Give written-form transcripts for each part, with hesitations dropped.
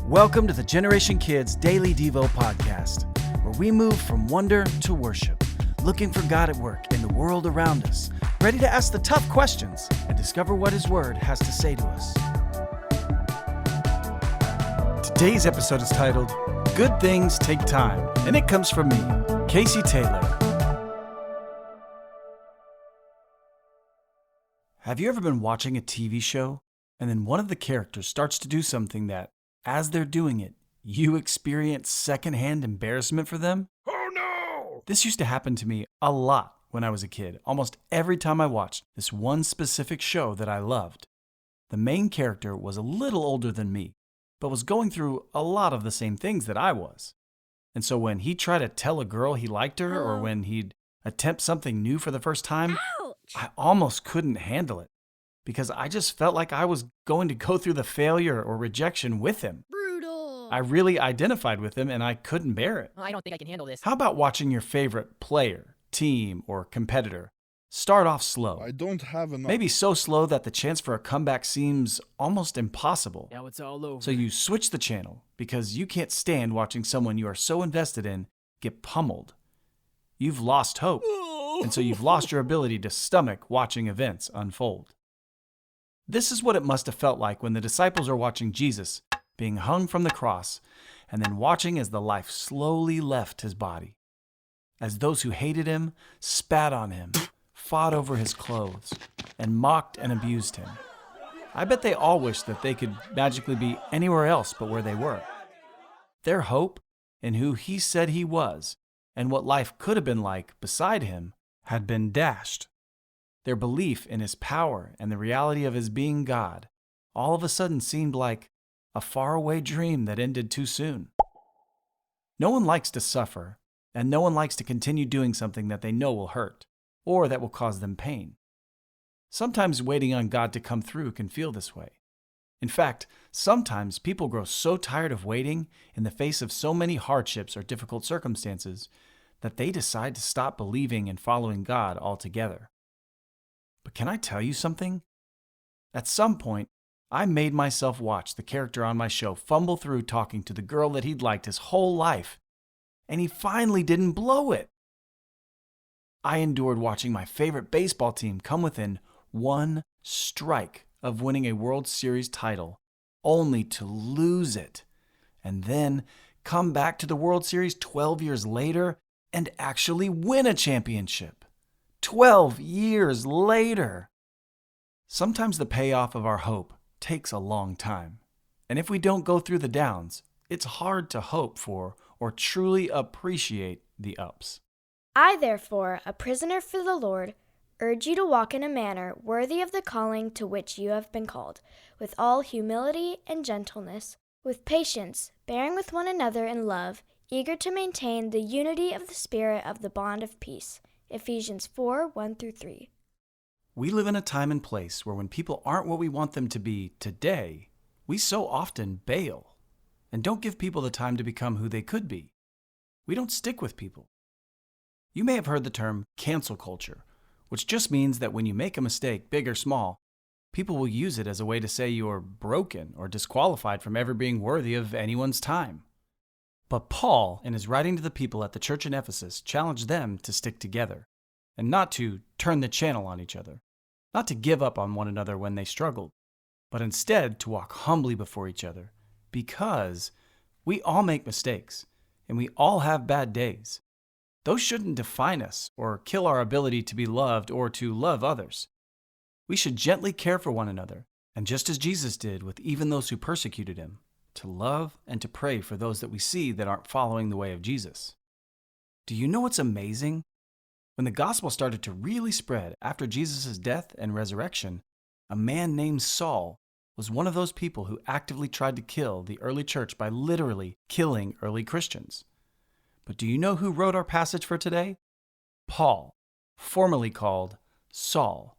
Welcome to the Generation Kids Daily Devo podcast, where we move from wonder to worship, looking for God at work in the world around us, ready to ask the tough questions and discover what His Word has to say to us. Today's episode is titled, Good Things Take Time, and it comes from me, Casey Taylor. Have you ever been watching a TV show, and then one of the characters starts to do something that, as they're doing it, you experience secondhand embarrassment for them? Oh no! This used to happen to me a lot when I was a kid, almost every time I watched this one specific show that I loved. The main character was a little older than me, but was going through a lot of the same things that I was. And so when he'd try to tell a girl he liked her, or when he'd attempt something new for the first time, I almost couldn't handle it, because I just felt like I was going to go through the failure or rejection with him. Brutal. I really identified with him, and I couldn't bear it. I don't think I can handle this. How about watching your favorite player, team, or competitor start off slow? I don't have enough. Maybe so slow that the chance for a comeback seems almost impossible. Now it's all over. So you switch the channel because you can't stand watching someone you are so invested in get pummeled. You've lost hope, and so you've lost your ability to stomach watching events unfold. This is what it must have felt like when the disciples are watching Jesus being hung from the cross and then watching as the life slowly left his body. As those who hated him spat on him, fought over his clothes, and mocked and abused him. I bet they all wished that they could magically be anywhere else but where they were. Their hope in who he said he was and what life could have been like beside him had been dashed. Their belief in his power and the reality of his being God all of a sudden seemed like a faraway dream that ended too soon. No one likes to suffer, and no one likes to continue doing something that they know will hurt, or that will cause them pain. Sometimes waiting on God to come through can feel this way. In fact, sometimes people grow so tired of waiting in the face of so many hardships or difficult circumstances that they decide to stop believing and following God altogether. But can I tell you something? At some point, I made myself watch the character on my show fumble through talking to the girl that he'd liked his whole life, and he finally didn't blow it. I endured watching my favorite baseball team come within one strike of winning a World Series title, only to lose it, and then come back to the World Series 12 years later and actually win a championship. 12 years later. Sometimes the payoff of our hope takes a long time. And if we don't go through the downs, it's hard to hope for or truly appreciate the ups. I, therefore, a prisoner for the Lord, urge you to walk in a manner worthy of the calling to which you have been called, with all humility and gentleness, with patience, bearing with one another in love, eager to maintain the unity of the Spirit of the bond of peace. Ephesians 4:1-3. We live in a time and place where when people aren't what we want them to be today, we so often bail and don't give people the time to become who they could be. We don't stick with people. You may have heard the term cancel culture, which just means that when you make a mistake, big or small, people will use it as a way to say you're broken or disqualified from ever being worthy of anyone's time. But Paul, in his writing to the people at the church in Ephesus, challenged them to stick together and not to turn the channel on each other, not to give up on one another when they struggled, but instead to walk humbly before each other, because we all make mistakes and we all have bad days. Those shouldn't define us or kill our ability to be loved or to love others. We should gently care for one another, and just as Jesus did with even those who persecuted him, to love and to pray for those that we see that aren't following the way of Jesus. Do you know what's amazing? When the gospel started to really spread after Jesus' death and resurrection, a man named Saul was one of those people who actively tried to kill the early church by literally killing early Christians. But do you know who wrote our passage for today? Paul, formerly called Saul.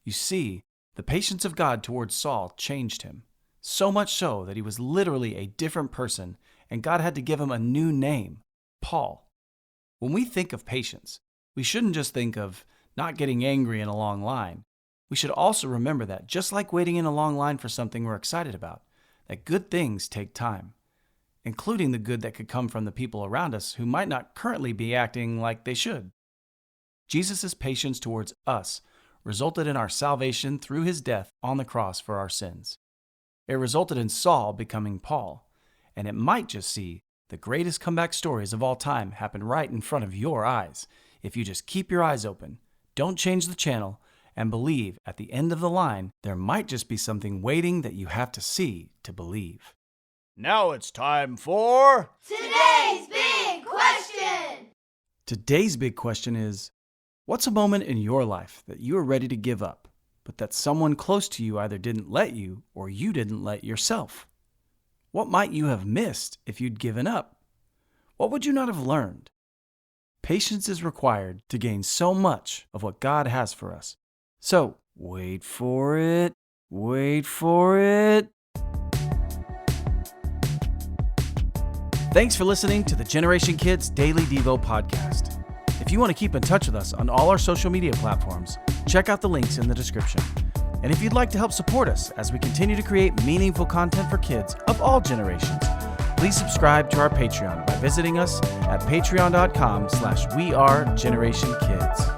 You see, the patience of God towards Saul changed him. So much so that he was literally a different person, and God had to give him a new name, Paul. When we think of patience, we shouldn't just think of not getting angry in a long line. We should also remember that just like waiting in a long line for something we're excited about, that good things take time. including the good that could come from the people around us who might not currently be acting like they should. Jesus' patience towards us resulted in our salvation through his death on the cross for our sins. It resulted in Saul becoming Paul, and it might just see the greatest comeback stories of all time happen right in front of your eyes if you just keep your eyes open, don't change the channel, and believe at the end of the line there might just be something waiting that you have to see to believe. Now it's time for Today's big question! Today's big question is, what's a moment in your life that you are ready to give up, but that someone close to you either didn't let you or you didn't let yourself? What might you have missed if you'd given up? What would you not have learned? Patience is required to gain so much of what God has for us. So, wait for it. Wait for it. Thanks for listening to the Generation Kids Daily Devo podcast. If you want to keep in touch with us on all our social media platforms, check out the links in the description. And if you'd like to help support us as we continue to create meaningful content for kids of all generations, please subscribe to our Patreon by visiting us at patreon.com/wearegenerationkids.